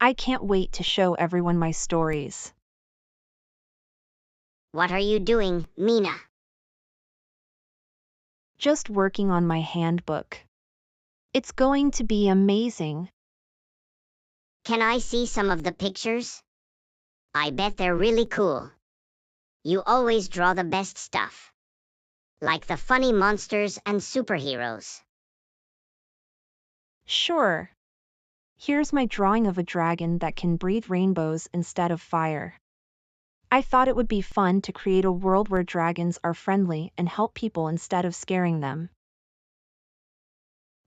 I can't wait to show everyone my stories. What are you doing, Mina? Just working on my handbook. It's going to be amazing. Can I see some of the pictures? I bet they're really cool. You always draw the best stuff. Like the funny monsters and superheroes. Sure. Here's my drawing of a dragon that can breathe rainbows instead of fire. I thought it would be fun to create a world where dragons are friendly and help people instead of scaring them.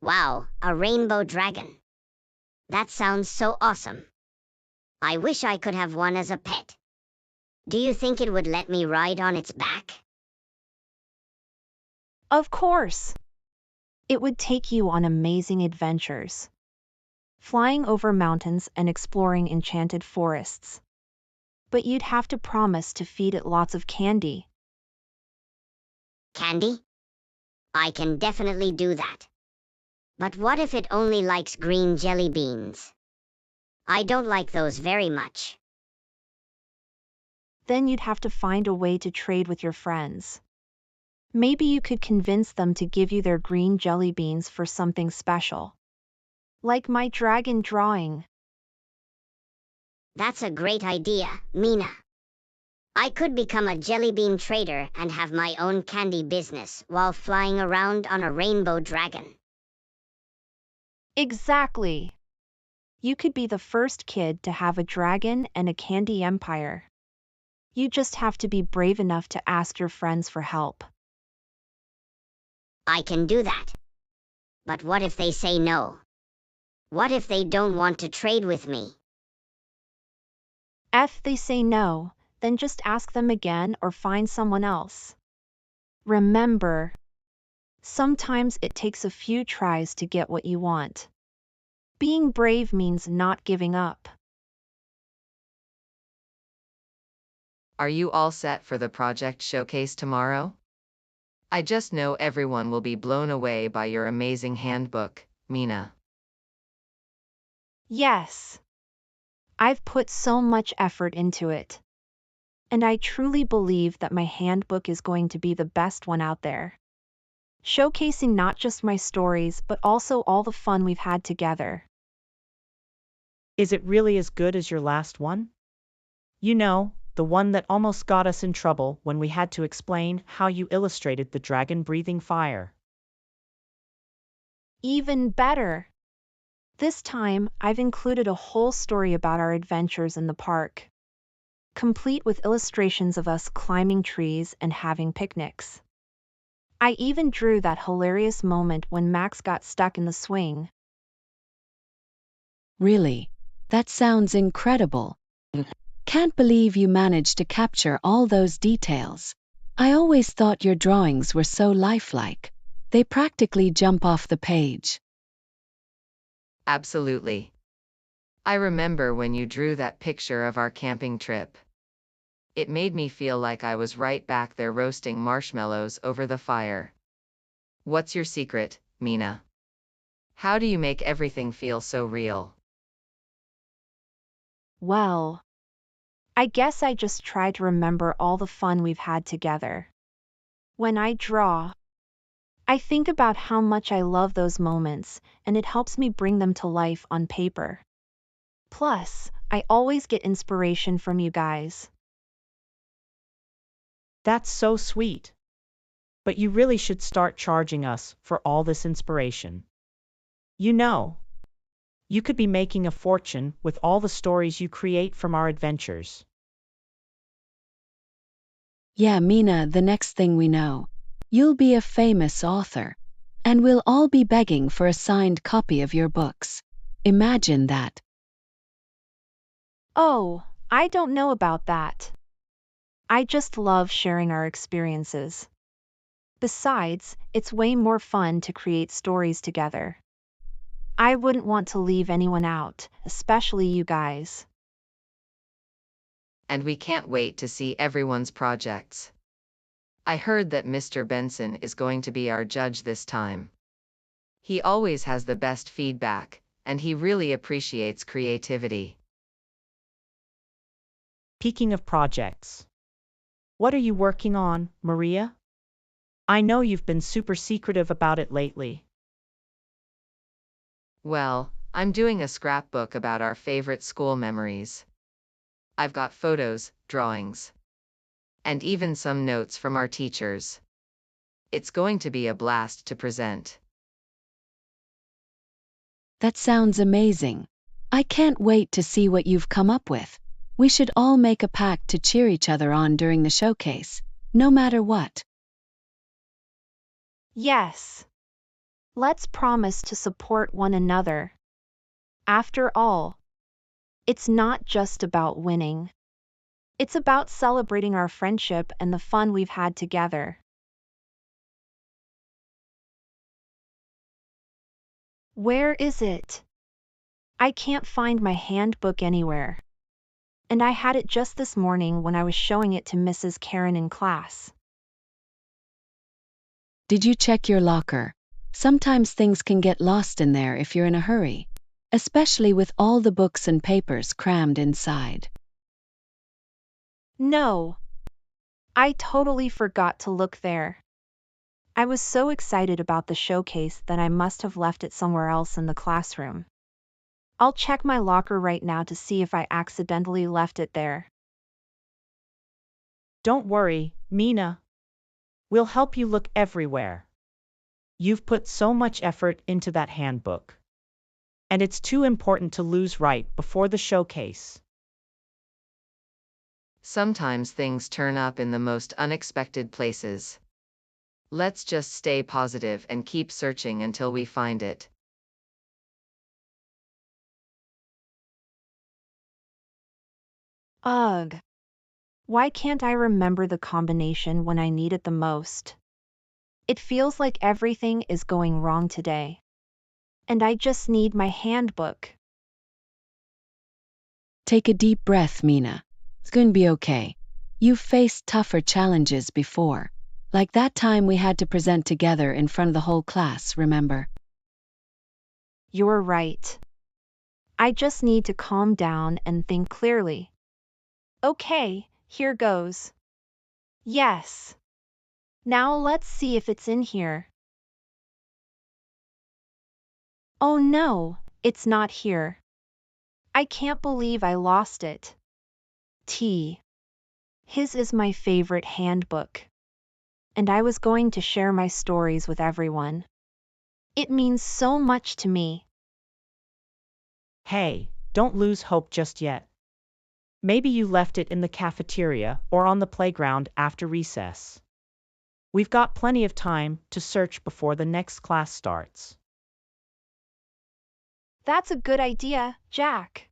Wow, a rainbow dragon. That sounds so awesome. I wish I could have one as a pet. Do you think it would let me ride on its back? Of course. It would take you on amazing adventures. Flying over mountains and exploring enchanted forests. But you'd have to promise to feed it lots of candy. Candy? I can definitely do that. But what if it only likes green jelly beans? I don't like those very much. Then you'd have to find a way to trade with your friends. Maybe you could convince them to give you their green jelly beans for something special. Like my dragon drawing. That's a great idea, Mina. I could become a jelly bean trader and have my own candy business while flying around on a rainbow dragon. Exactly. You could be the first kid to have a dragon and a candy empire. You just have to be brave enough to ask your friends for help. I can do that. But what if they say no? What if they don't want to trade with me? If they say no, then just ask them again or find someone else. Remember, sometimes it takes a few tries to get what you want. Being brave means not giving up. Are you all set for the project showcase tomorrow? I just know everyone will be blown away by your amazing handbook, Mina. Yes. I've put so much effort into it. And I truly believe that my handbook is going to be the best one out there. Showcasing not just my stories but also all the fun we've had together. Is it really as good as your last one? You know, the one that almost got us in trouble when we had to explain how you illustrated the dragon breathing fire. Even better. This time, I've included a whole story about our adventures in the park, complete with illustrations of us climbing trees and having picnics. I even drew that hilarious moment when Max got stuck in the swing. Really? That sounds incredible. Can't believe you managed to capture all those details. I always thought your drawings were so lifelike. They practically jump off the page. Absolutely. I remember when you drew that picture of our camping trip. It made me feel like I was right back there roasting marshmallows over the fire. What's your secret, Mina? How do you make everything feel so real? Well, I guess I just try to remember all the fun we've had together. When I draw, I think about how much I love those moments, and it helps me bring them to life on paper. Plus, I always get inspiration from you guys. That's so sweet. But you really should start charging us for all this inspiration. You know, you could be making a fortune with all the stories you create from our adventures. Yeah, Mina, the next thing we know, you'll be a famous author, and we'll all be begging for a signed copy of your books. Imagine that. Oh, I don't know about that. I just love sharing our experiences. Besides, it's way more fun to create stories together. I wouldn't want to leave anyone out, especially you guys. And we can't wait to see everyone's projects. I heard that Mr. Benson is going to be our judge this time. He always has the best feedback, and he really appreciates creativity. Speaking of projects, what are you working on, Maria? I know you've been super secretive about it lately. Well, I'm doing a scrapbook about our favorite school memories. I've got photos, drawings, and even some notes from our teachers. It's going to be a blast to present. That sounds amazing. I can't wait to see what you've come up with. We should all make a pact to cheer each other on during the showcase, no matter what. Yes. Let's promise to support one another. After all, it's not just about winning. It's about celebrating our friendship and the fun we've had together. Where is it? I can't find my handbook anywhere. And I had it just this morning when I was showing it to Mrs. Karen in class. Did you check your locker? Sometimes things can get lost in there if you're in a hurry, especially with all the books and papers crammed inside. No, I totally forgot to look there. I was so excited about the showcase that I must have left it somewhere else in the classroom. I'll check my locker right now to see if I accidentally left it there. Don't worry, Mina. We'll help you look everywhere. You've put so much effort into that handbook. And it's too important to lose right before the showcase. Sometimes things turn up in the most unexpected places. Let's just stay positive and keep searching until we find it. Ugh. Why can't I remember the combination when I need it the most? It feels like everything is going wrong today. And I just need my handbook. Take a deep breath, Mina. It's going to be okay. You've faced tougher challenges before, like that time we had to present together in front of the whole class, remember? You're right. I just need to calm down and think clearly. Okay, here goes. Yes. Now let's see if it's in here. Oh no, it's not here. I can't believe I lost it. His is my favorite handbook. And I was going to share my stories with everyone. It means so much to me. Hey, don't lose hope just yet. Maybe you left it in the cafeteria or on the playground after recess. We've got plenty of time to search before the next class starts. That's a good idea, Jack.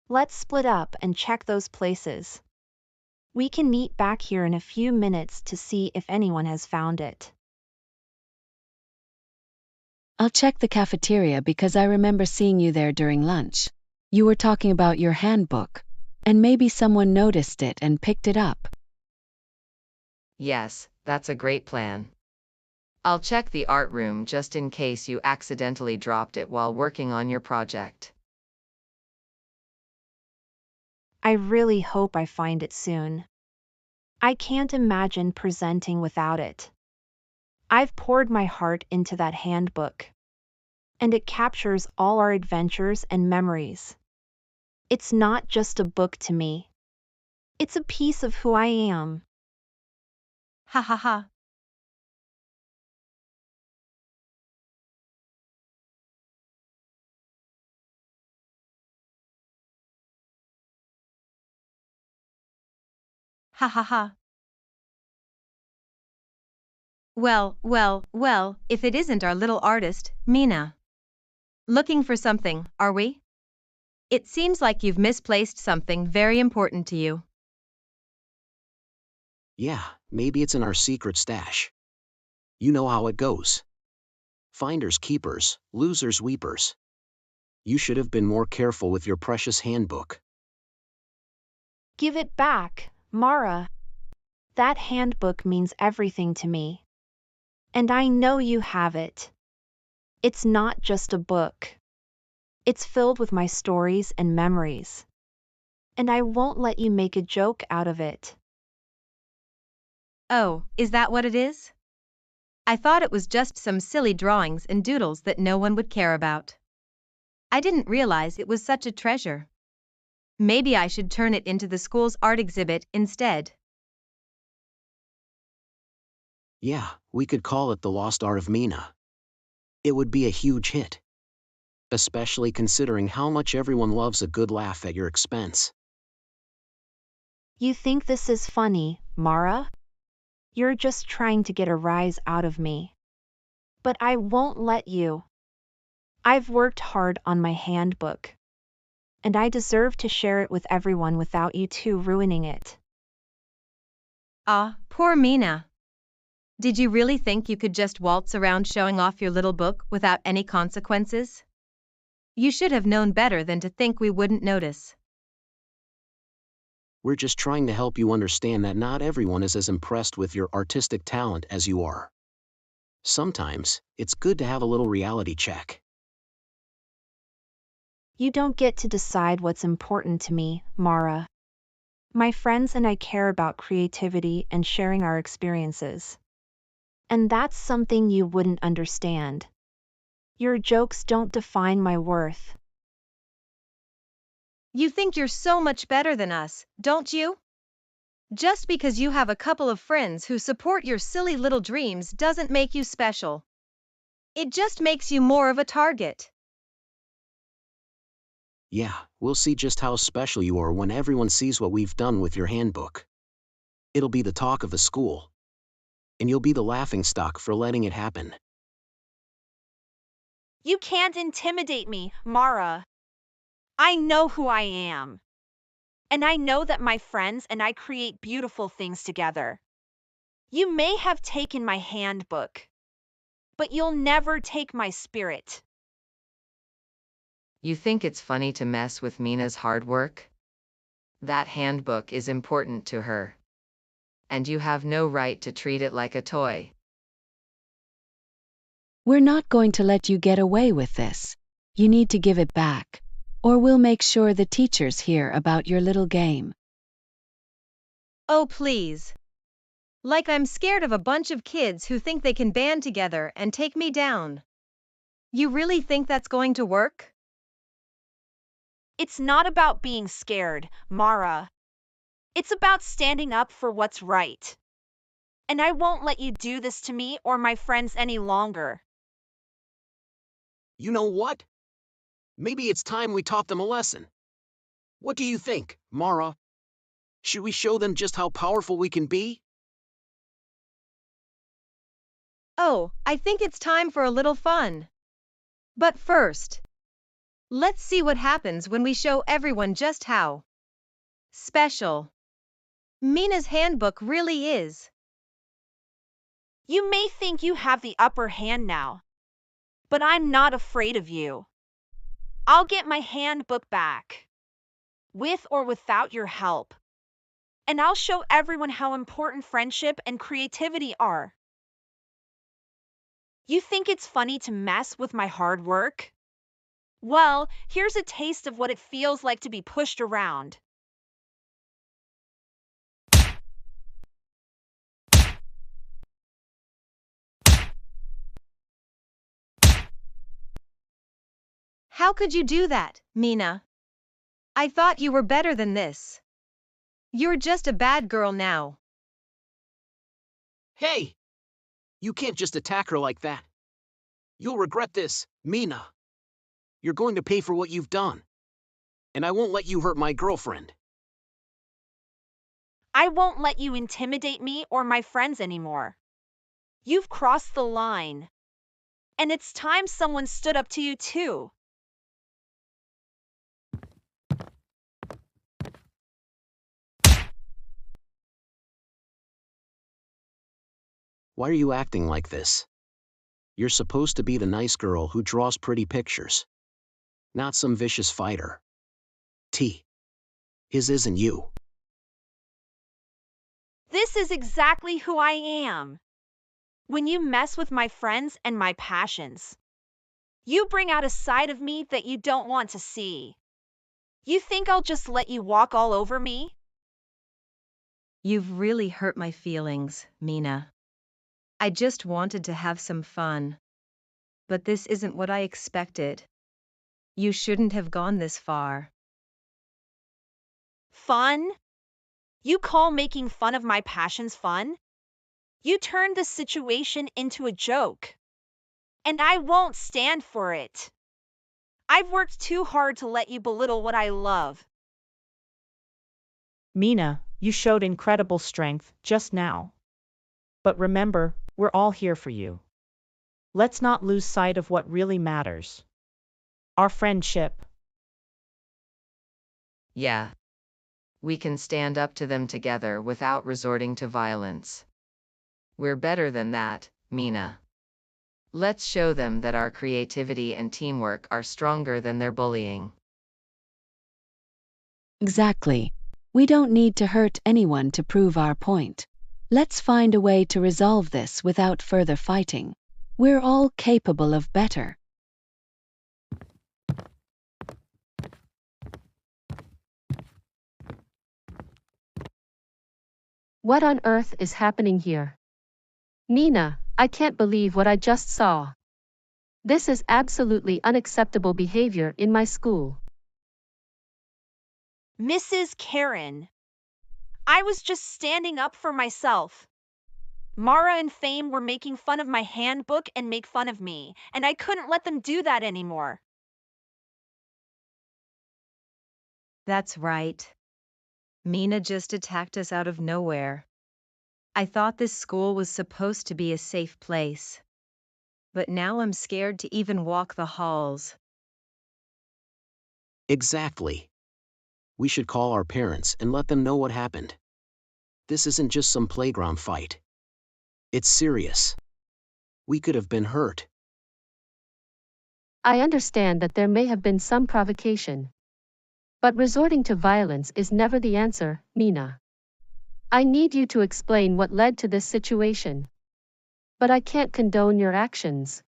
Let's split up and check those places. We can meet back here in a few minutes to see if anyone has found it. I'll check the cafeteria because I remember seeing you there during lunch. You were talking about your handbook, and maybe someone noticed it and picked it up. Yes, that's a great plan. I'll check the art room just in case you accidentally dropped it while working on your project. I really hope I find it soon. I can't imagine presenting without it. I've poured my heart into that handbook. And it captures all our adventures and memories. It's not just a book to me. It's a piece of who I am. Ha ha ha. Ha ha ha. Well, if it isn't our little artist, Mina. Looking for something, are we? It seems like you've misplaced something very important to you. Yeah, maybe it's in our secret stash. You know how it goes. Finders keepers, losers weepers. You should have been more careful with your precious handbook. Give it back, Mara. That handbook means everything to me. And I know you have it. It's not just a book. It's filled with my stories and memories. and I won't let you make a joke out of it. Oh, is that what it is? I thought it was just some silly drawings and doodles that no one would care about. I didn't realize it was such a treasure. Maybe I should turn it into the school's art exhibit instead. Yeah, we could call it The Lost Art of Mina. It would be a huge hit. Especially considering how much everyone loves a good laugh at your expense. You think this is funny, Mara? You're just trying to get a rise out of me. But I won't let you. I've worked hard on my handbook. And I deserve to share it with everyone without you two ruining it. Ah, poor Mina. Did you really think you could just waltz around showing off your little book without any consequences? You should have known better than to think we wouldn't notice. We're just trying to help you understand that not everyone is as impressed with your artistic talent as you are. Sometimes, it's good to have a little reality check. You don't get to decide what's important to me, Mara. My friends and I care about creativity and sharing our experiences. And that's something you wouldn't understand. Your jokes don't define my worth. You think you're so much better than us, don't you? Just because you have a couple of friends who support your silly little dreams doesn't make you special. It just makes you more of a target. Yeah, we'll see just how special you are when everyone sees what we've done with your handbook. It'll be the talk of the school. And you'll be the laughingstock for letting it happen. You can't intimidate me, Mara. I know who I am. And I know that my friends and I create beautiful things together. You may have taken my handbook, but you'll never take my spirit. You think it's funny to mess with Mina's hard work? That handbook is important to her. And you have no right to treat it like a toy. We're not going to let you get away with this. You need to give it back, or we'll make sure the teachers hear about your little game. Oh, please. Like I'm scared of a bunch of kids who think they can band together and take me down. You really think that's going to work? It's not about being scared, Mara. It's about standing up for what's right. And I won't let you do this to me or my friends any longer. You know what? Maybe it's time we taught them a lesson. What do you think, Mara? Should we show them just how powerful we can be? Oh, I think it's time for a little fun. But first, let's see what happens when we show everyone just how special Mina's handbook really is. You may think you have the upper hand now, but I'm not afraid of you. I'll get my handbook back, with or without your help. And I'll show everyone how important friendship and creativity are. You think it's funny to mess with my hard work? Well, here's a taste of what it feels like to be pushed around. How could you do that, Mina? I thought you were better than this. You're just a bad girl now. Hey! You can't just attack her like that. You'll regret this, Mina. You're going to pay for what you've done. And I won't let you hurt my girlfriend. I won't let you intimidate me or my friends anymore. You've crossed the line. And it's time someone stood up to you too. Why are you acting like this? You're supposed to be the nice girl who draws pretty pictures. Not some vicious fighter. His isn't you. This is exactly who I am. When you mess with my friends and my passions, you bring out a side of me that you don't want to see. You think I'll just let you walk all over me? You've really hurt my feelings, Mina. I just wanted to have some fun. But this isn't what I expected. You shouldn't have gone this far. Fun? You call making fun of my passions fun? You turned the situation into a joke. And I won't stand for it. I've worked too hard to let you belittle what I love. Mina, you showed incredible strength just now. But remember, we're all here for you. Let's not lose sight of what really matters. Our friendship. Yeah. We can stand up to them together without resorting to violence. We're better than that, Mina. Let's show them that our creativity and teamwork are stronger than their bullying. Exactly. We don't need to hurt anyone to prove our point. Let's find a way to resolve this without further fighting. We're all capable of better. What on earth is happening here? Mina, I can't believe what I just saw. This is absolutely unacceptable behavior in my school. Mrs. Karen. I was just standing up for myself. Mara and Fame were making fun of my handbook and make fun of me, and I couldn't let them do that anymore. That's right. Mina just attacked us out of nowhere. I thought this school was supposed to be a safe place. But now I'm scared to even walk the halls. Exactly. We should call our parents and let them know what happened. This isn't just some playground fight. It's serious. We could have been hurt. I understand that there may have been some provocation. But resorting to violence is never the answer, Mina. I need you to explain what led to this situation. But I can't condone your actions.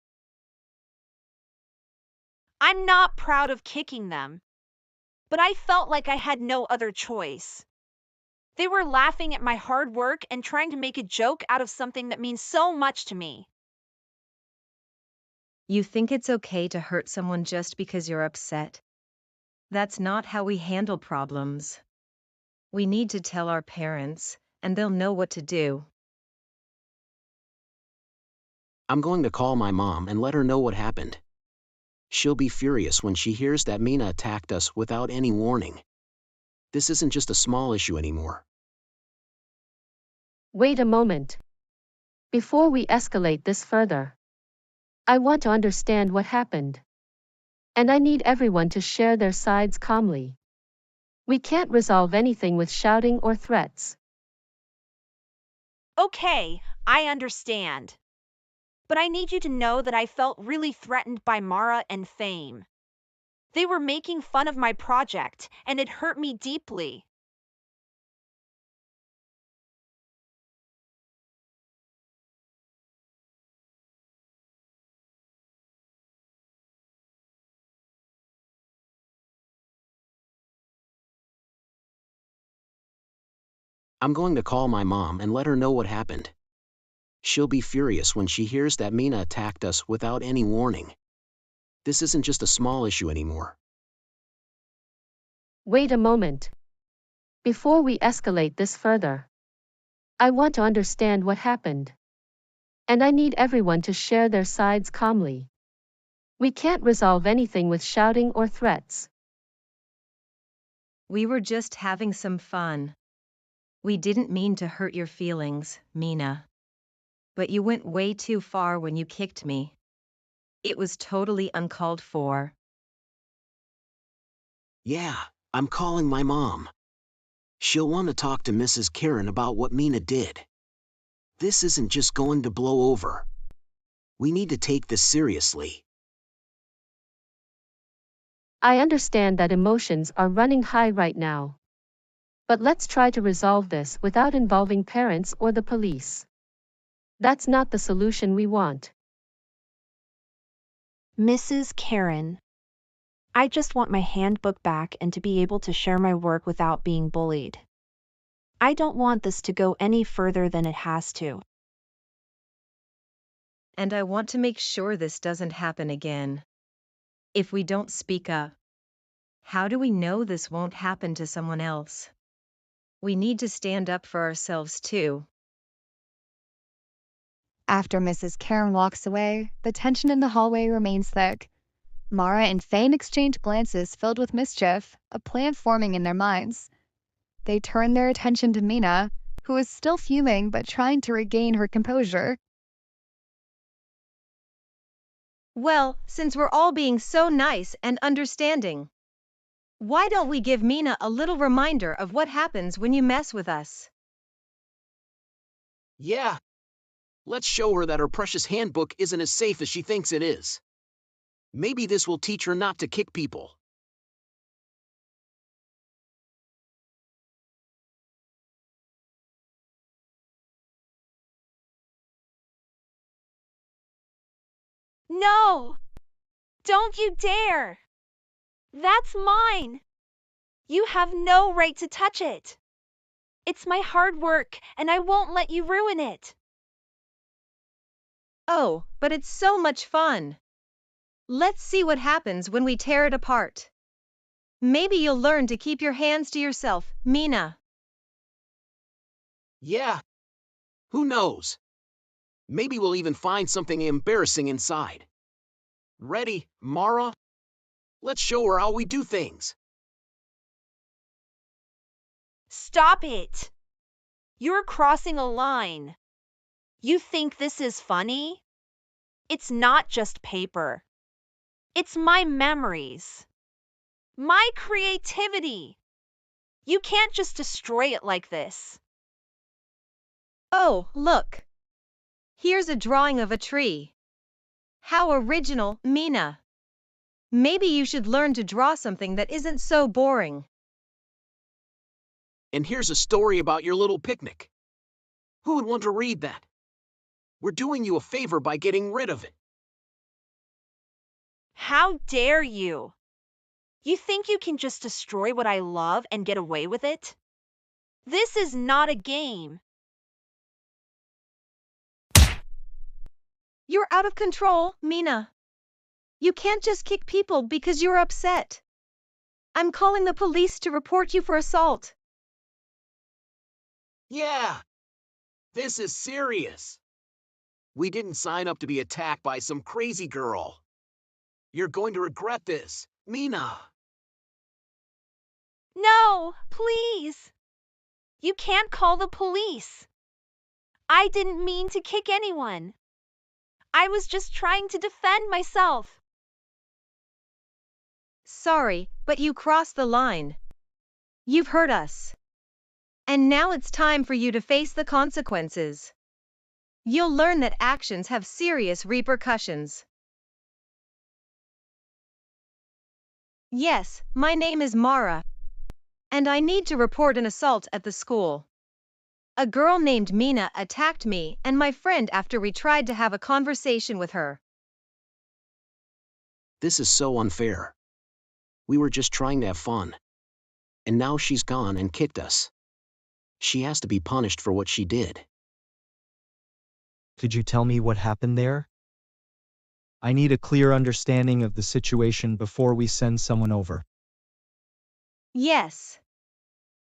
I'm not proud of kicking them, but I felt like I had no other choice. They were laughing at my hard work and trying to make a joke out of something that means so much to me. You think it's okay to hurt someone just because you're upset? That's not how we handle problems. We need to tell our parents, and they'll know what to do. I'm going to call my mom and let her know what happened. She'll be furious when she hears that Mina attacked us without any warning. This isn't just a small issue anymore. Wait a moment. Before we escalate this further, I want to understand what happened. And I need everyone to share their sides calmly. We can't resolve anything with shouting or threats. Okay, I understand. But I need you to know that I felt really threatened by Mara and Fame. They were making fun of my project, and it hurt me deeply. I'm going to call my mom and let her know what happened. She'll be furious when she hears that Mina attacked us without any warning. This isn't just a small issue anymore. Wait a moment. Before we escalate this further, I want to understand what happened. And I need everyone to share their sides calmly. We can't resolve anything with shouting or threats. We were just having some fun. We didn't mean to hurt your feelings, Mina. But you went way too far when you kicked me. It was totally uncalled for. Yeah, I'm calling my mom. She'll want to talk to Mrs. Karen about what Mina did. This isn't just going to blow over. We need to take this seriously. I understand that emotions are running high right now. But let's try to resolve this without involving parents or the police. That's not the solution we want. Mrs. Karen. I just want my handbook back and to be able to share my work without being bullied. I don't want this to go any further than it has to. And I want to make sure this doesn't happen again. If we don't speak up, how do we know this won't happen to someone else? We need to stand up for ourselves too. After Mrs. Karen walks away, the tension in the hallway remains thick. Mara and Fane exchange glances filled with mischief, a plan forming in their minds. They turn their attention to Mina, who is still fuming but trying to regain her composure. Well, since we're all being so nice and understanding, why don't we give Mina a little reminder of what happens when you mess with us? Yeah. Let's show her that her precious handbook isn't as safe as she thinks it is. Maybe this will teach her not to kick people. No! Don't you dare! That's mine! You have no right to touch it! It's my hard work, and I won't let you ruin it! Oh, but it's so much fun! Let's see what happens when we tear it apart. Maybe you'll learn to keep your hands to yourself, Mina. Yeah. Who knows? Maybe we'll even find something embarrassing inside. Ready, Mara? Let's show her how we do things. Stop it! You're crossing a line. You think this is funny? It's not just paper. It's my memories. My creativity. You can't just destroy it like this. Oh, look! Here's a drawing of a tree. How original, Mina! Maybe you should learn to draw something that isn't so boring. And here's a story about your little picnic. Who would want to read that? We're doing you a favor by getting rid of it. How dare you? You think you can just destroy what I love and get away with it? This is not a game. You're out of control, Mina. You can't just kick people because you're upset. I'm calling the police to report you for assault. Yeah. This is serious. We didn't sign up to be attacked by some crazy girl. You're going to regret this, Mina. No, please. You can't call the police. I didn't mean to kick anyone. I was just trying to defend myself. Sorry, but you crossed the line. You've hurt us. And now it's time for you to face the consequences. You'll learn that actions have serious repercussions. Yes, my name is Mara. And I need to report an assault at the school. A girl named Mina attacked me and my friend after we tried to have a conversation with her. This is so unfair. We were just trying to have fun. And now she's gone and kicked us. She has to be punished for what she did. Could you tell me what happened there? I need a clear understanding of the situation before we send someone over. Yes.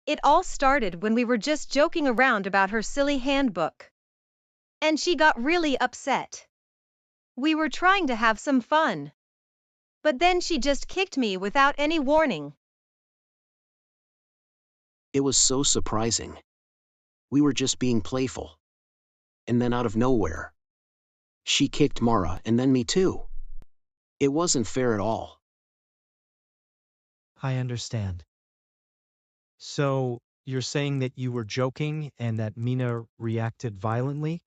It all started when we were just joking around about her silly handbook. And she got really upset. We were trying to have some fun. But then she just kicked me without any warning. It was so surprising. We were just being playful. And then out of nowhere, she kicked Mara and then me too. It wasn't fair at all. I understand. So, you're saying that you were joking and that Mina reacted violently?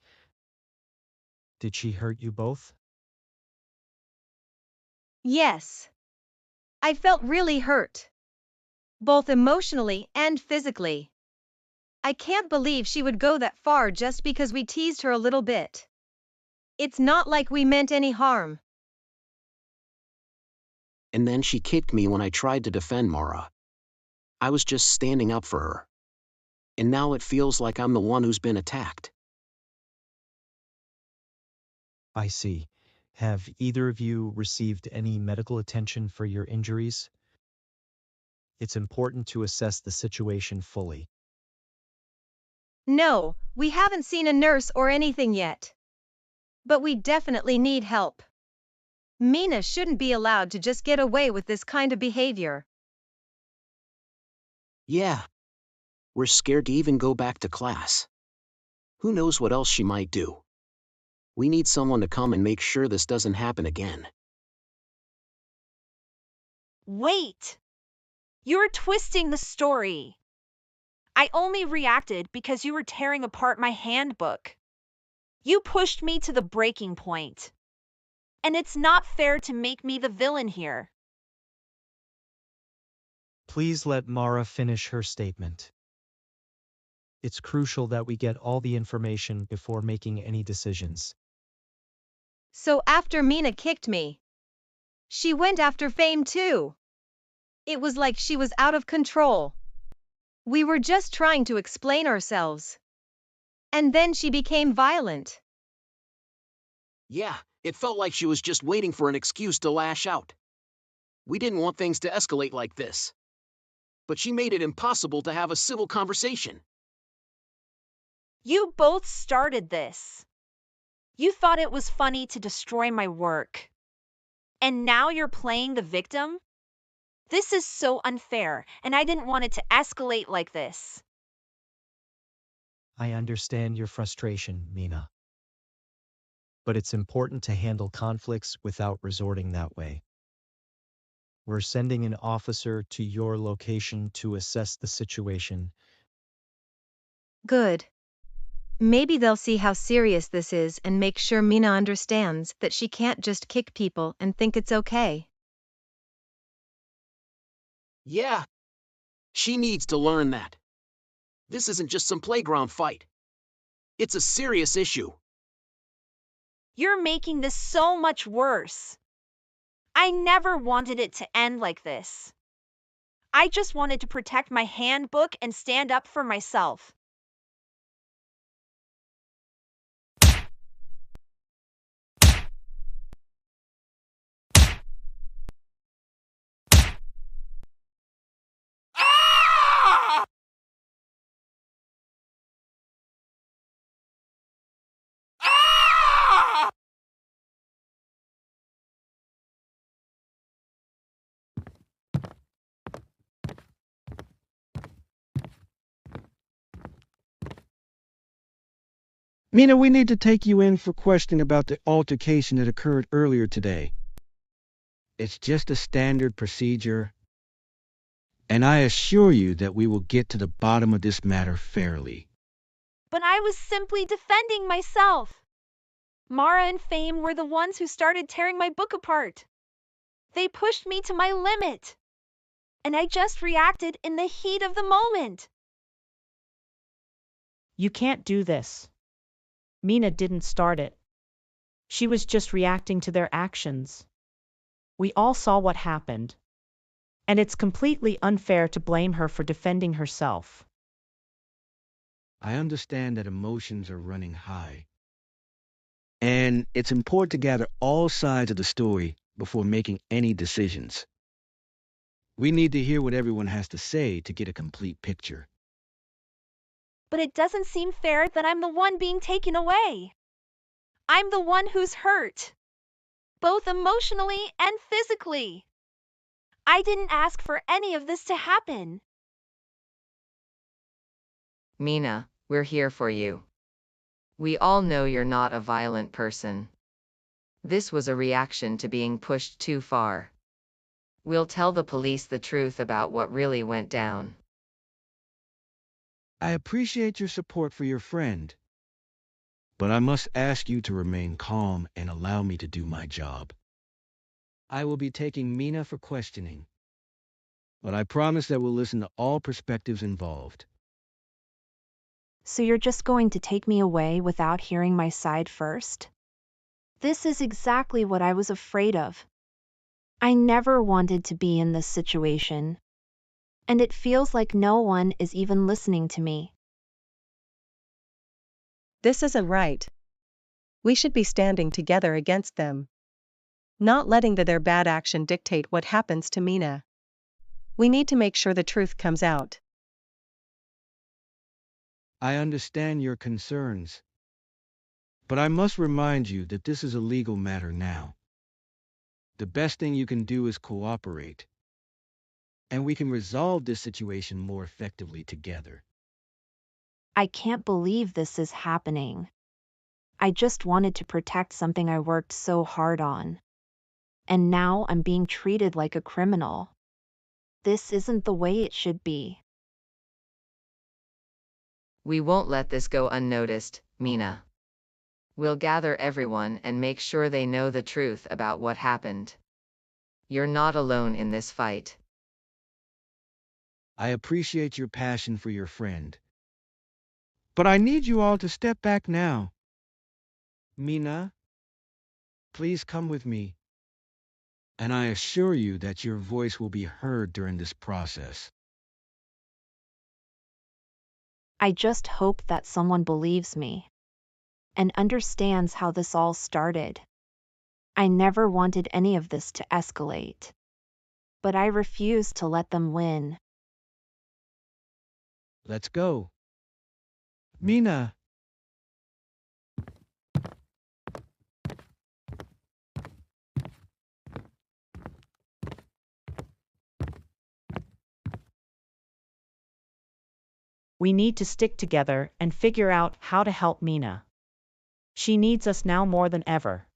Did she hurt you both? Yes. I felt really hurt. Both emotionally and physically. I can't believe she would go that far just because we teased her a little bit. It's not like we meant any harm. And then she kicked me when I tried to defend Mara. I was just standing up for her. And now it feels like I'm the one who's been attacked. I see. Have either of you received any medical attention for your injuries? It's important to assess the situation fully. No, we haven't seen a nurse or anything yet. But we definitely need help. Mina shouldn't be allowed to just get away with this kind of behavior. Yeah. We're scared to even go back to class. Who knows what else she might do? We need someone to come and make sure this doesn't happen again. Wait! You're twisting the story. I only reacted because you were tearing apart my handbook. You pushed me to the breaking point. And it's not fair to make me the villain here. Please let Mara finish her statement. It's crucial that we get all the information before making any decisions. So after Mina kicked me, she went after Fame too. It was like she was out of control. We were just trying to explain ourselves. And then she became violent. Yeah, it felt like she was just waiting for an excuse to lash out. We didn't want things to escalate like this. But she made it impossible to have a civil conversation. You both started this. You thought it was funny to destroy my work. And now you're playing the victim? This is so unfair, and I didn't want it to escalate like this. I understand your frustration, Mina. But it's important to handle conflicts without resorting that way. We're sending an officer to your location to assess the situation. Good. Maybe they'll see how serious this is and make sure Mina understands that she can't just kick people and think it's okay. Yeah. She needs to learn that. This isn't just some playground fight. It's a serious issue. You're making this so much worse. I never wanted it to end like this. I just wanted to protect my handbook and stand up for myself. Mina, we need to take you in for questioning about the altercation that occurred earlier today. It's just a standard procedure, and I assure you that we will get to the bottom of this matter fairly. But I was simply defending myself. Mara and Fame were the ones who started tearing my book apart. They pushed me to my limit. And I just reacted in the heat of the moment. You can't do this. Mina didn't start it. She was just reacting to their actions. We all saw what happened. And it's completely unfair to blame her for defending herself. I understand that emotions are running high. And it's important to gather all sides of the story before making any decisions. We need to hear what everyone has to say to get a complete picture. But it doesn't seem fair that I'm the one being taken away. I'm the one who's hurt, both emotionally and physically. I didn't ask for any of this to happen. Mina, we're here for you. We all know you're not a violent person. This was a reaction to being pushed too far. We'll tell the police the truth about what really went down. I appreciate your support for your friend, but I must ask you to remain calm and allow me to do my job. I will be taking Mina for questioning, but I promise that we'll listen to all perspectives involved. So you're just going to take me away without hearing my side first? This is exactly what I was afraid of. I never wanted to be in this situation. And it feels like no one is even listening to me. This isn't right. We should be standing together against them. Not letting their bad action dictate what happens to Mina. We need to make sure the truth comes out. I understand your concerns, but I must remind you that this is a legal matter now. The best thing you can do is cooperate, and we can resolve this situation more effectively together. I can't believe this is happening. I just wanted to protect something I worked so hard on. And now I'm being treated like a criminal. This isn't the way it should be. We won't let this go unnoticed, Mina. We'll gather everyone and make sure they know the truth about what happened. You're not alone in this fight. I appreciate your passion for your friend, but I need you all to step back now. Mina, please come with me, and I assure you that your voice will be heard during this process. I just hope that someone believes me and understands how this all started. I never wanted any of this to escalate, but I refuse to let them win. Let's go. Mina. We need to stick together and figure out how to help Mina. She needs us now more than ever.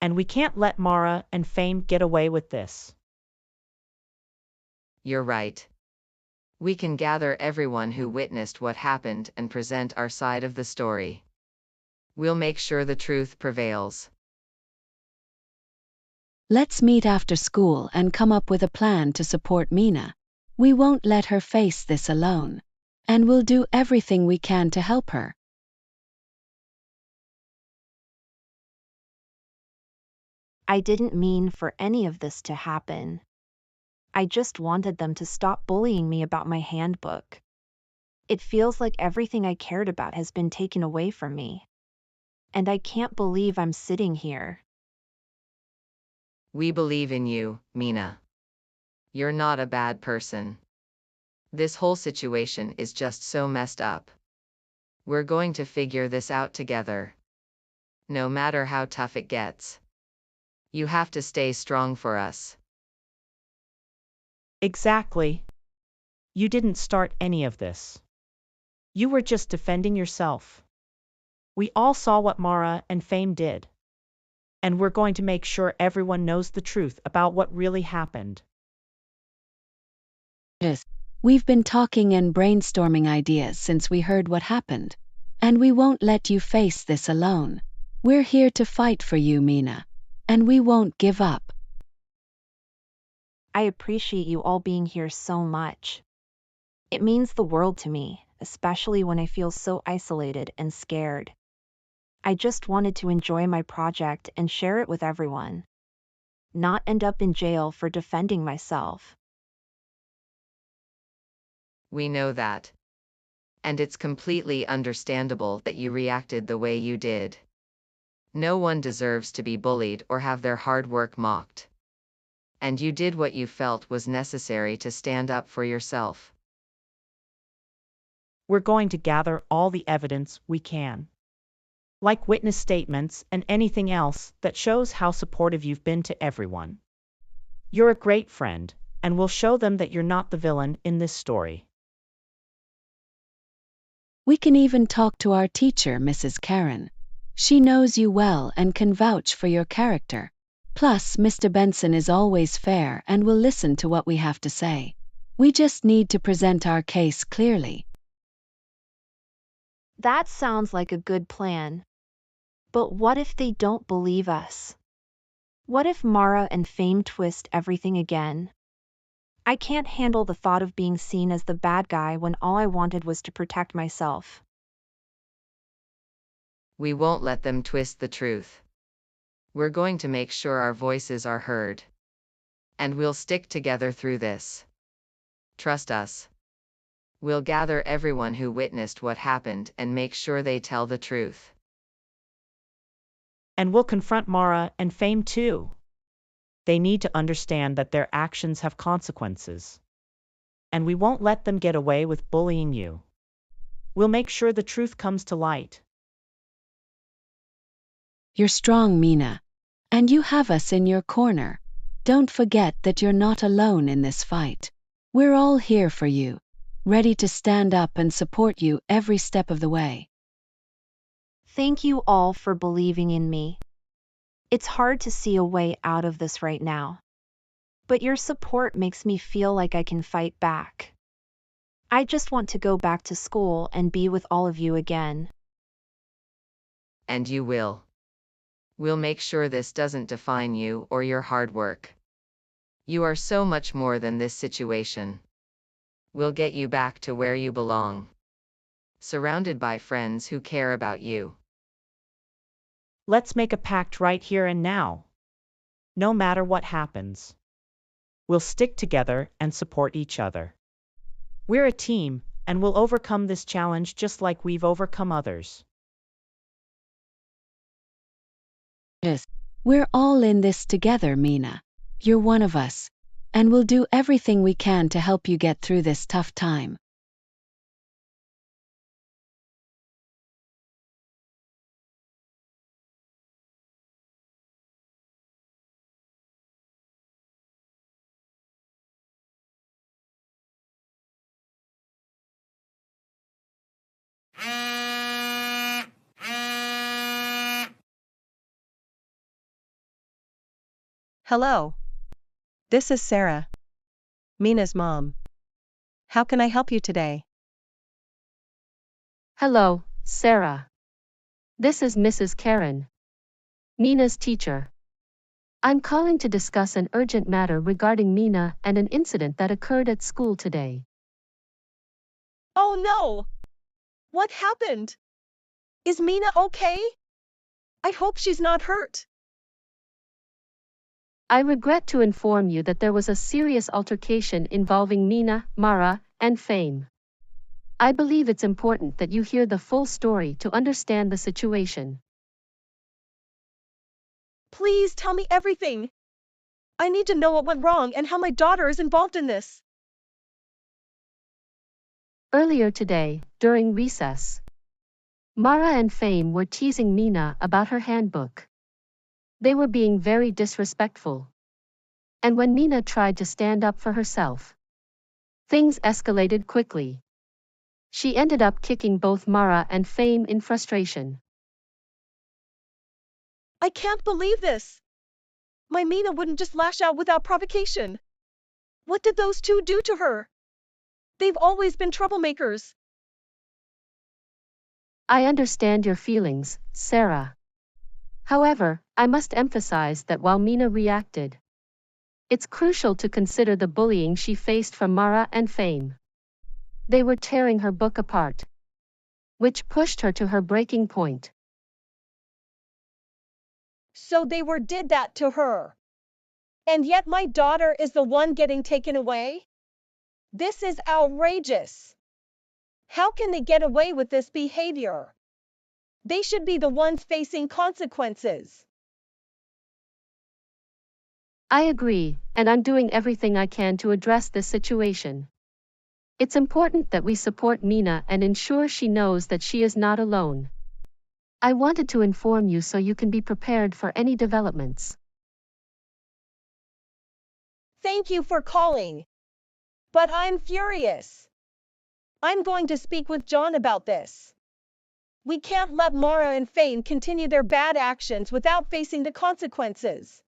And we can't let Mara and Fame get away with this. You're right. We can gather everyone who witnessed what happened and present our side of the story. We'll make sure the truth prevails. Let's meet after school and come up with a plan to support Mina. We won't let her face this alone. And we'll do everything we can to help her. I didn't mean for any of this to happen. I just wanted them to stop bullying me about my handbook. It feels like everything I cared about has been taken away from me. And I can't believe I'm sitting here. We believe in you, Mina. You're not a bad person. This whole situation is just so messed up. We're going to figure this out together. No matter how tough it gets. You have to stay strong for us. Exactly. You didn't start any of this. You were just defending yourself. We all saw what Mara and Fame did. And we're going to make sure everyone knows the truth about what really happened. Yes. We've been talking and brainstorming ideas since we heard what happened. And we won't let you face this alone. We're here to fight for you, Mina. And we won't give up. I appreciate you all being here so much. It means the world to me, especially when I feel so isolated and scared. I just wanted to enjoy my project and share it with everyone. Not end up in jail for defending myself. We know that. And it's completely understandable that you reacted the way you did. No one deserves to be bullied or have their hard work mocked. And you did what you felt was necessary to stand up for yourself. We're going to gather all the evidence we can. Like witness statements and anything else that shows how supportive you've been to everyone. You're a great friend, and we'll show them that you're not the villain in this story. We can even talk to our teacher, Mrs. Karen. She knows you well and can vouch for your character. Plus, Mr. Benson is always fair and will listen to what we have to say. We just need to present our case clearly. That sounds like a good plan. But what if they don't believe us? What if Mara and Fame twist everything again? I can't handle the thought of being seen as the bad guy when all I wanted was to protect myself. We won't let them twist the truth. We're going to make sure our voices are heard. And we'll stick together through this. Trust us. We'll gather everyone who witnessed what happened and make sure they tell the truth. And we'll confront Mara and Fame too. They need to understand that their actions have consequences. And we won't let them get away with bullying you. We'll make sure the truth comes to light. You're strong, Mina. And you have us in your corner. Don't forget that you're not alone in this fight. We're all here for you, ready to stand up and support you every step of the way. Thank you all for believing in me. It's hard to see a way out of this right now. But your support makes me feel like I can fight back. I just want to go back to school and be with all of you again. And you will. We'll make sure this doesn't define you or your hard work. You are so much more than this situation. We'll get you back to where you belong. Surrounded by friends who care about you. Let's make a pact right here and now. No matter what happens, we'll stick together and support each other. We're a team, and we'll overcome this challenge just like we've overcome others. Yes. We're all in this together, Mina. You're one of us, and we'll do everything we can to help you get through this tough time. Hello. This is Sarah, Mina's mom. How can I help you today? Hello, Sarah. This is Mrs. Karen, Mina's teacher. I'm calling to discuss an urgent matter regarding Mina and an incident that occurred at school today. Oh no! What happened? Is Mina okay? I hope she's not hurt. I regret to inform you that there was a serious altercation involving Mina, Mara, and Fame. I believe it's important that you hear the full story to understand the situation. Please tell me everything. I need to know what went wrong and how my daughter is involved in this. Earlier today, during recess, Mara and Fame were teasing Mina about her handbook. They were being very disrespectful. And when Mina tried to stand up for herself, things escalated quickly. She ended up kicking both Mara and Fame in frustration. I can't believe this. My Mina wouldn't just lash out without provocation. What did those two do to her? They've always been troublemakers. I understand your feelings, Sarah. However, I must emphasize that while Mina reacted, it's crucial to consider the bullying she faced from Mara and Fame. They were tearing her book apart, which pushed her to her breaking point. So they did that to her. And yet my daughter is the one getting taken away? This is outrageous. How can they get away with this behavior? They should be the ones facing consequences. I agree, and I'm doing everything I can to address this situation. It's important that we support Mina and ensure she knows that she is not alone. I wanted to inform you so you can be prepared for any developments. Thank you for calling. But I'm furious. I'm going to speak with John about this. We can't let Mara and Fane continue their bad actions without facing the consequences.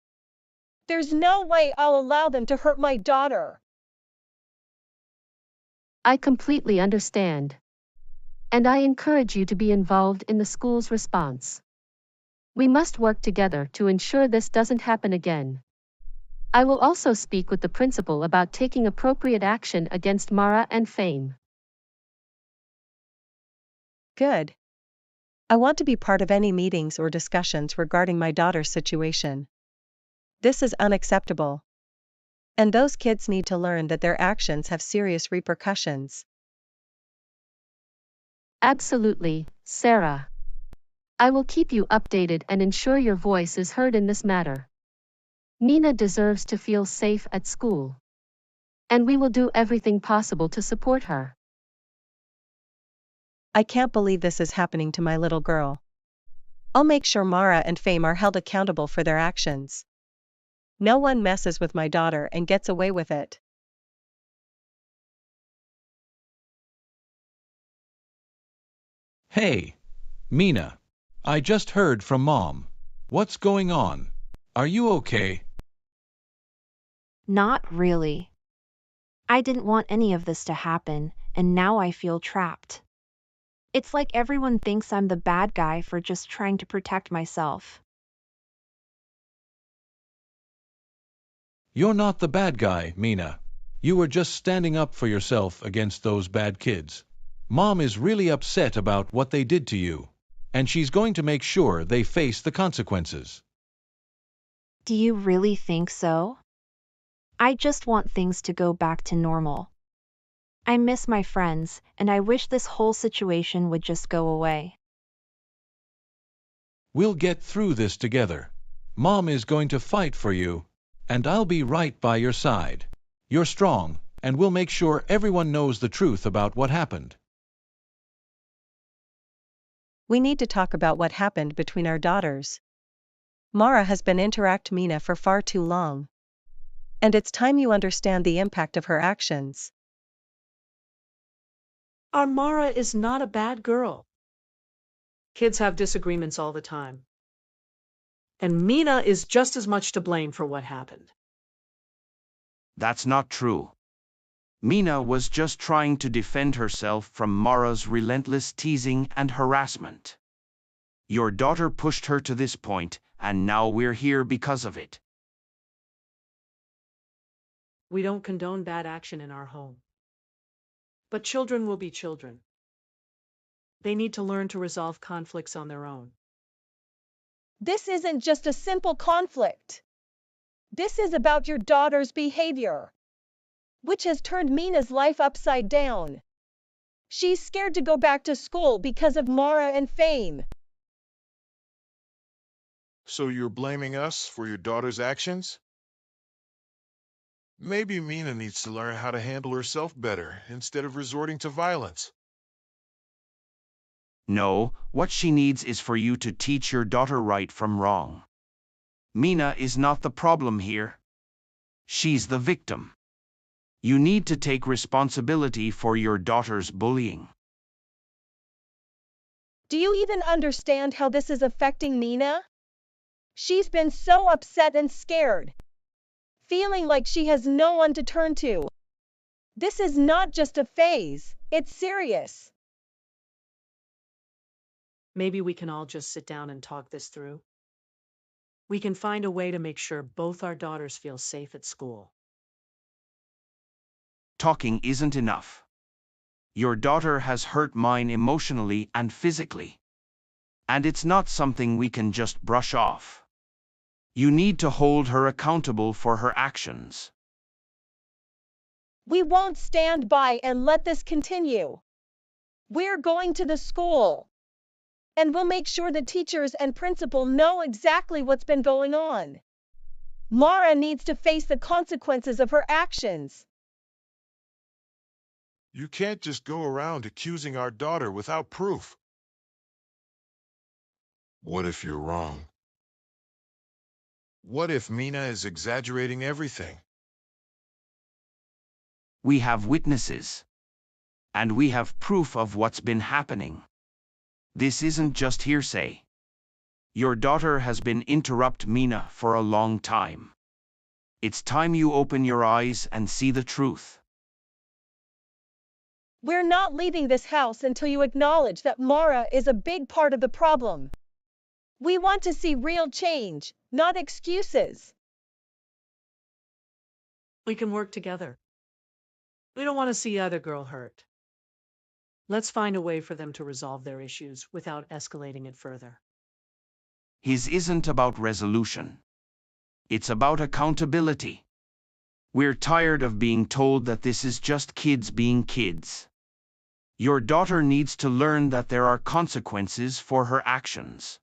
There's no way I'll allow them to hurt my daughter. I completely understand. And I encourage you to be involved in the school's response. We must work together to ensure this doesn't happen again. I will also speak with the principal about taking appropriate action against Mara and Fame. Good. I want to be part of any meetings or discussions regarding my daughter's situation. This is unacceptable. And those kids need to learn that their actions have serious repercussions. Absolutely, Sarah. I will keep you updated and ensure your voice is heard in this matter. Mina deserves to feel safe at school. And we will do everything possible to support her. I can't believe this is happening to my little girl. I'll make sure Mara and Fame are held accountable for their actions. No one messes with my daughter and gets away with it. Hey, Mina. I just heard from Mom. What's going on? Are you okay? Not really. I didn't want any of this to happen, and now I feel trapped. It's like everyone thinks I'm the bad guy for just trying to protect myself. You're not the bad guy, Mina. You were just standing up for yourself against those bad kids. Mom is really upset about what they did to you, and she's going to make sure they face the consequences. Do you really think so? I just want things to go back to normal. I miss my friends, and I wish this whole situation would just go away. We'll get through this together. Mom is going to fight for you, and I'll be right by your side. You're strong, and we'll make sure everyone knows the truth about what happened. We need to talk about what happened between our daughters. Mara has been interacting with Mina for far too long. And it's time you understand the impact of her actions. Our Mara is not a bad girl. Kids have disagreements all the time. And Mina is just as much to blame for what happened. That's not true. Mina was just trying to defend herself from Mara's relentless teasing and harassment. Your daughter pushed her to this point, and now we're here because of it. We don't condone bad action in our home. But children will be children. They need to learn to resolve conflicts on their own. This isn't just a simple conflict. This is about your daughter's behavior, which has turned Mina's life upside down. She's scared to go back to school because of Mara and Fame. So you're blaming us for your daughter's actions? Maybe Mina needs to learn how to handle herself better instead of resorting to violence. No, what she needs is for you to teach your daughter right from wrong. Mina is not the problem here. She's the victim. You need to take responsibility for your daughter's bullying. Do you even understand how this is affecting Mina? She's been so upset and scared, feeling like she has no one to turn to. This is not just a phase, it's serious. Maybe we can all just sit down and talk this through. We can find a way to make sure both our daughters feel safe at school. Talking isn't enough. Your daughter has hurt mine emotionally and physically. And it's not something we can just brush off. You need to hold her accountable for her actions. We won't stand by and let this continue. We're going to the school. And we'll make sure the teachers and principal know exactly what's been going on. Mara needs to face the consequences of her actions. You can't just go around accusing our daughter without proof. What if you're wrong? What if Mina is exaggerating everything? We have witnesses. And we have proof of what's been happening. This isn't just hearsay. Your daughter has been interrupting Mina for a long time. It's time you open your eyes and see the truth. We're not leaving this house until you acknowledge that Mara is a big part of the problem. We want to see real change, not excuses. We can work together. We don't want to see either girl hurt. Let's find a way for them to resolve their issues without escalating it further. His isn't about resolution. It's about accountability. We're tired of being told that this is just kids being kids. Your daughter needs to learn that there are consequences for her actions.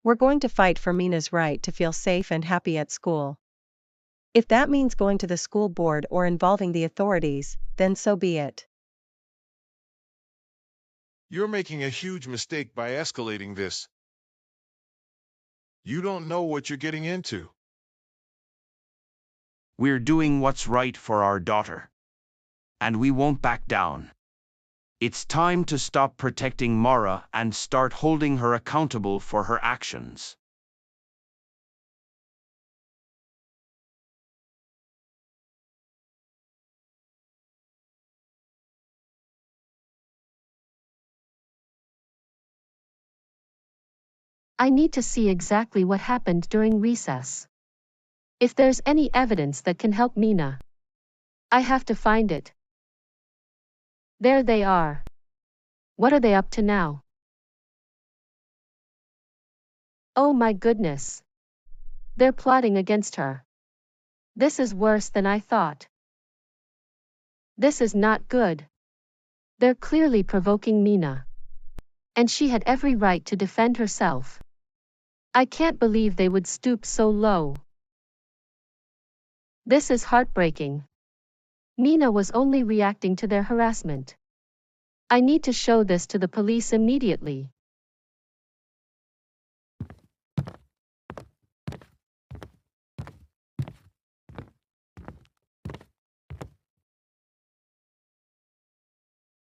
We're going to fight for Mina's right to feel safe and happy at school. If that means going to the school board or involving the authorities, then so be it. You're making a huge mistake by escalating this. You don't know what you're getting into. We're doing what's right for our daughter. And we won't back down. It's time to stop protecting Mara and start holding her accountable for her actions. I need to see exactly what happened during recess. If there's any evidence that can help Mina, I have to find it. There they are. What are they up to now? Oh my goodness. They're plotting against her. This is worse than I thought. This is not good. They're clearly provoking Mina. And she had every right to defend herself. I can't believe they would stoop so low. This is heartbreaking. Mina was only reacting to their harassment. I need to show this to the police immediately.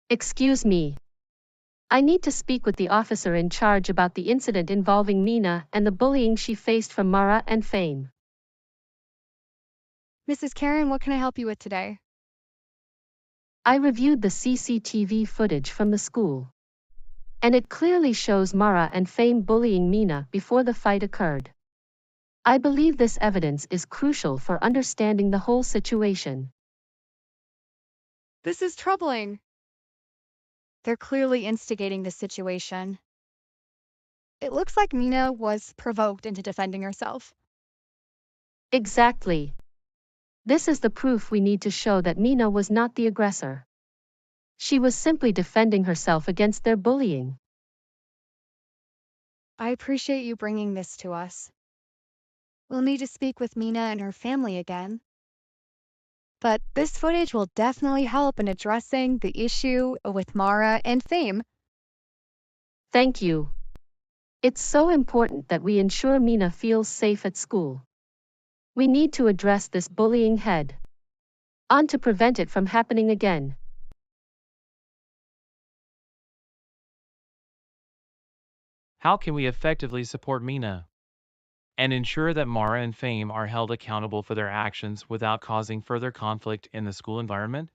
Excuse me. I need to speak with the officer in charge about the incident involving Mina and the bullying she faced from Mara and Fame. Mrs. Karen, what can I help you with today? I reviewed the CCTV footage from the school. And it clearly shows Mara and Fame bullying Mina before the fight occurred. I believe this evidence is crucial for understanding the whole situation. This is troubling. They're clearly instigating the situation. It looks like Mina was provoked into defending herself. Exactly. This is the proof we need to show that Mina was not the aggressor. She was simply defending herself against their bullying. I appreciate you bringing this to us. We'll need to speak with Mina and her family again. But this footage will definitely help in addressing the issue with Mara and Fame. Thank you. It's so important that we ensure Mina feels safe at school. We need to address this bullying head on to prevent it from happening again. How can we effectively support Mina and ensure that Mara and Fame are held accountable for their actions without causing further conflict in the school environment?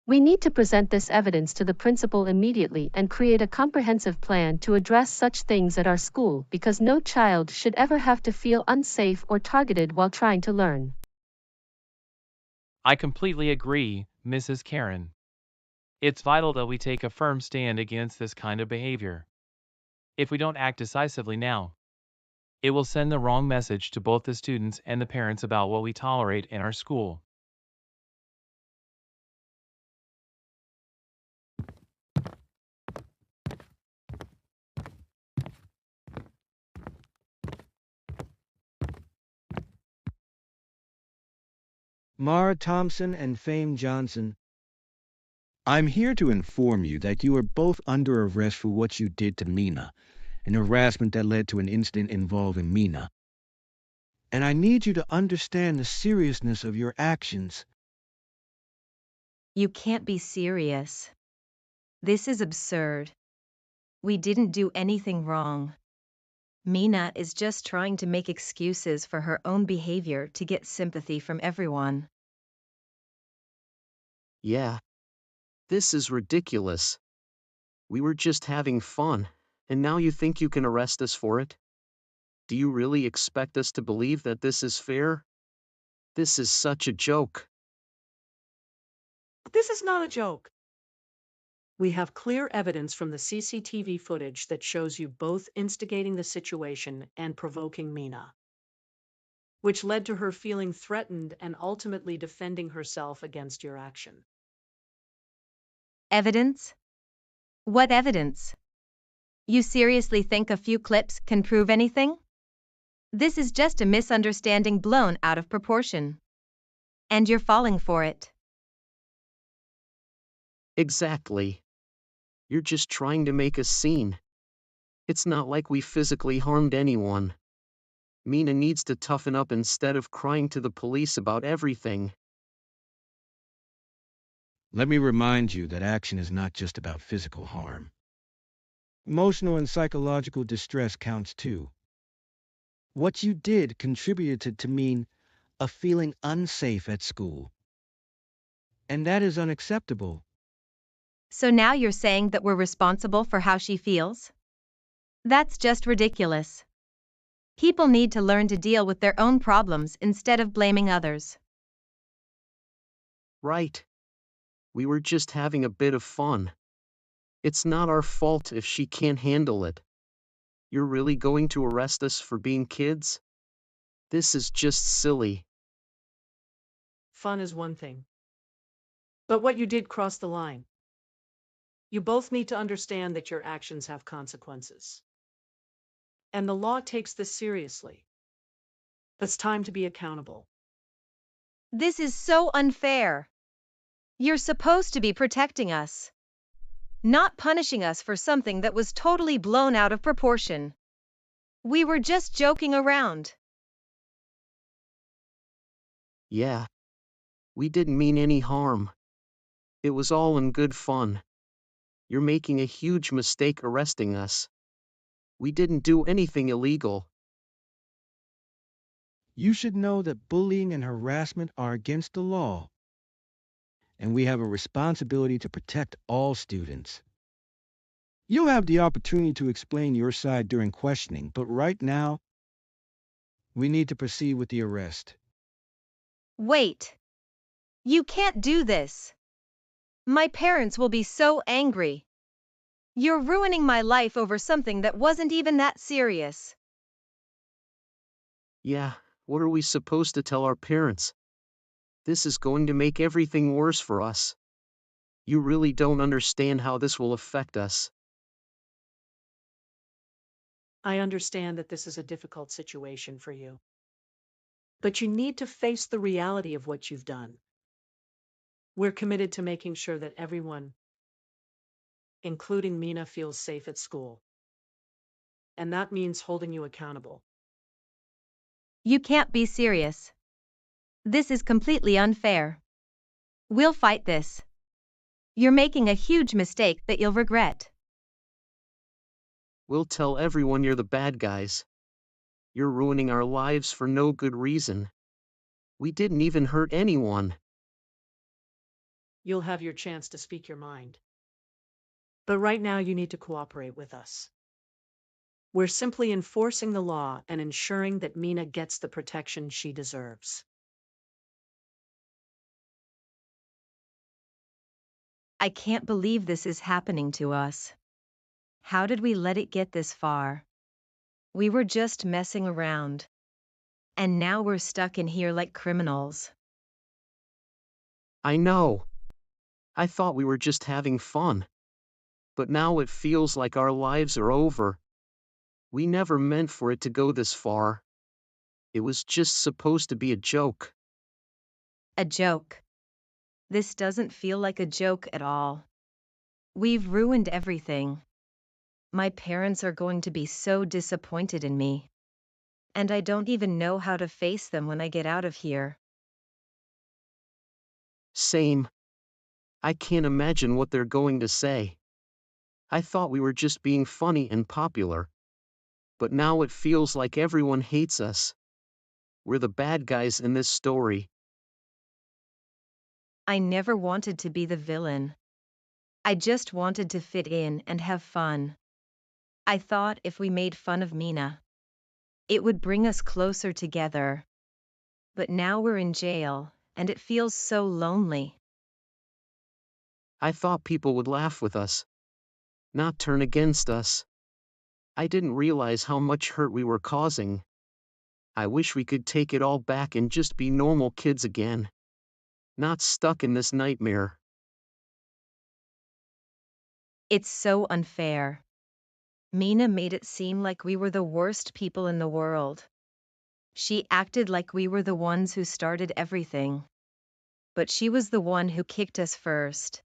We need to present this evidence to the principal immediately and create a comprehensive plan to address such things at our school because no child should ever have to feel unsafe or targeted while trying to learn. I completely agree, Mrs. Karen. It's vital that we take a firm stand against this kind of behavior. If we don't act decisively now, it will send the wrong message to both the students and the parents about what we tolerate in our school. Mara Thompson and Fame Johnson, I'm here to inform you that you are both under arrest for what you did to Mina, an harassment that led to an incident involving Mina. And I need you to understand the seriousness of your actions. You can't be serious. This is absurd. We didn't do anything wrong. Mina is just trying to make excuses for her own behavior to get sympathy from everyone. Yeah. This is ridiculous. We were just having fun, and now you think you can arrest us for it? Do you really expect us to believe that this is fair? This is such a joke. This is not a joke. We have clear evidence from the CCTV footage that shows you both instigating the situation and provoking Mina. which led to her feeling threatened and ultimately defending herself against your action. Evidence? What evidence? You seriously think a few clips can prove anything? This is just a misunderstanding blown out of proportion. And you're falling for it. Exactly. You're just trying to make a scene. It's not like we physically harmed anyone. Mina needs to toughen up instead of crying to the police about everything. Let me remind you that action is not just about physical harm. Emotional and psychological distress counts too. What you did contributed to mean a feeling unsafe at school. And that is unacceptable. So now you're saying that we're responsible for how she feels? That's just ridiculous. People need to learn to deal with their own problems instead of blaming others. Right. We were just having a bit of fun. It's not our fault if she can't handle it. You're really going to arrest us for being kids? This is just silly. Fun is one thing. But what you did crossed the line. You both need to understand that your actions have consequences. And the law takes this seriously. It's time to be accountable. This is so unfair. You're supposed to be protecting us, not punishing us for something that was totally blown out of proportion. We were just joking around. Yeah. We didn't mean any harm. It was all in good fun. You're making a huge mistake arresting us. We didn't do anything illegal. You should know that bullying and harassment are against the law. And we have a responsibility to protect all students. You'll have the opportunity to explain your side during questioning, but right now, we need to proceed with the arrest. Wait. You can't do this. My parents will be so angry. You're ruining my life over something that wasn't even that serious. Yeah, what are we supposed to tell our parents? This is going to make everything worse for us. You really don't understand how this will affect us. I understand that this is a difficult situation for you. But you need to face the reality of what you've done. We're committed to making sure that everyone, including Mina, feels safe at school. And that means holding you accountable. You can't be serious. This is completely unfair. We'll fight this. You're making a huge mistake that you'll regret. We'll tell everyone you're the bad guys. You're ruining our lives for no good reason. We didn't even hurt anyone. You'll have your chance to speak your mind. But right now you need to cooperate with us. We're simply enforcing the law and ensuring that Mina gets the protection she deserves. I can't believe this is happening to us. How did we let it get this far? We were just messing around. And now we're stuck in here like criminals. I know. I thought we were just having fun. But now it feels like our lives are over. We never meant for it to go this far. It was just supposed to be a joke. A joke. This doesn't feel like a joke at all. We've ruined everything. My parents are going to be so disappointed in me. And I don't even know how to face them when I get out of here. Same. I can't imagine what they're going to say. I thought we were just being funny and popular. But now it feels like everyone hates us. We're the bad guys in this story. I never wanted to be the villain. I just wanted to fit in and have fun. I thought if we made fun of Mina, it would bring us closer together. But now we're in jail, and it feels so lonely. I thought people would laugh with us, not turn against us. I didn't realize how much hurt we were causing. I wish we could take it all back and just be normal kids again. Not stuck in this nightmare. It's so unfair. Mina made it seem like we were the worst people in the world. She acted like we were the ones who started everything. But she was the one who kicked us first.